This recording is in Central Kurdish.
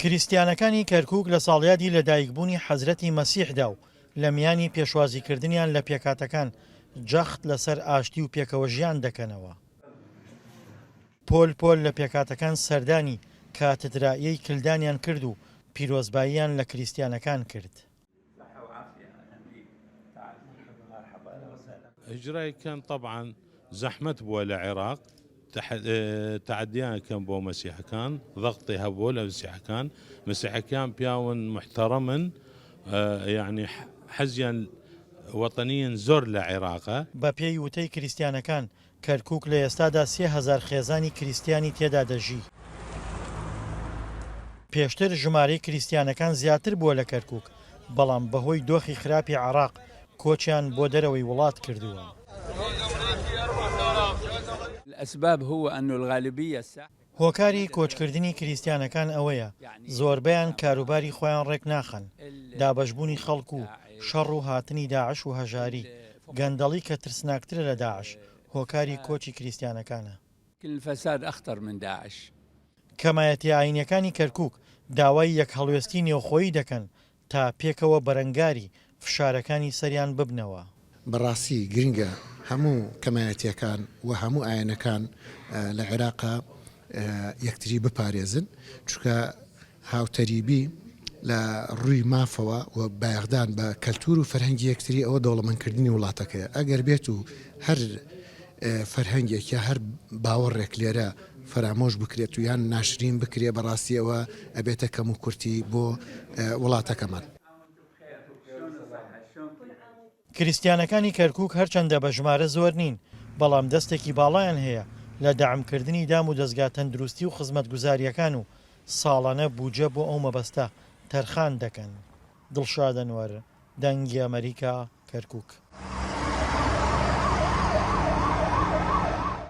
کریستیانەکانی کەرکووک لە ساڵیادی لەدایکبوونی حەزرەتی مەسیحدا و لە میانی پێشوازیکردنیان لە پێکاتەکان جەخت لەسەر ئاشتی و پێکەوە ژیان دەکەنەوە. پۆل لە پێکاتەکان سەردانی کاتدراییەی کلدانیان کرد و پیرۆزباییان لە کریستیانەکان کرد. هجرة كان طبعا زحمة بو العراق، تعديان كان بو مسيح كان ضغطي هبو مسيح كان بياون محترما يعني حزيا وطنيا زور لعراقه. بە پێی وتەی کریستیانەکان کەرکووک لە ئێستادا 3000 خێزانی کریستیانی تێدا دەژی. پێشتر ژمارەی کریستیانەکان زیاتر بووە لە کەرکووک، بەڵام بەهۆی دۆخی خراپی عێراق کۆچیان بۆ دەرەوەی وڵات کردووە. هۆکاری کۆچکردنی کریستیانەکان ئەوەیە زۆربەیان کاروباری خۆیان ڕێک ناخەن، دابەشبوونی خەڵک و شەڕ و هاتنی داعش و هەژاری، گەندەڵی کە ترسناکترە لە داعش هۆکاری کۆچی کریستیانەکانە. کەمایەتی ئاینیەکانی کەرکووک داوای یەک هەڵوێستی نێوخۆیی دەکەن تا پێکەوە بەرەنگاری فشارەکانی سەریان ببنەوە. بەڕاستی گرنگە هەموو کەمایەتیەکان و هەموو ئاینەکان لە عێراقا یەکتری بپارێزن، چونکە هاوتەریبی لە ڕووی مافەوە و بایەغدان بە کەلتور و فەرهەنگی یەکتری ئەوە دەوڵەمەندکردنی وڵاتەکەیە. ئەگەر بێت و هەر فەرهەنگێک یا هەر باوەڕێک لێرە فرامۆش بکرێت و یان ناشرین بکرێ بەڕاستیەوە ئەبێتە کەم و کورتی بۆ وڵاتەکەمان. کریستیانەکانی کەرکووک هەرچەندە بە ژمارە زۆر نین، بەڵام دەستێکی باڵایان هەیە لە داعمکردنی دام و دەستگا تەندروستی و خزمەتگوزاریەکان و ساڵانە بوجە بۆ ئەو مەبەستە تەرخان دەکەن. دڵشاد ئەنوەر، دەنگی ئەمریکا، کەرکووک.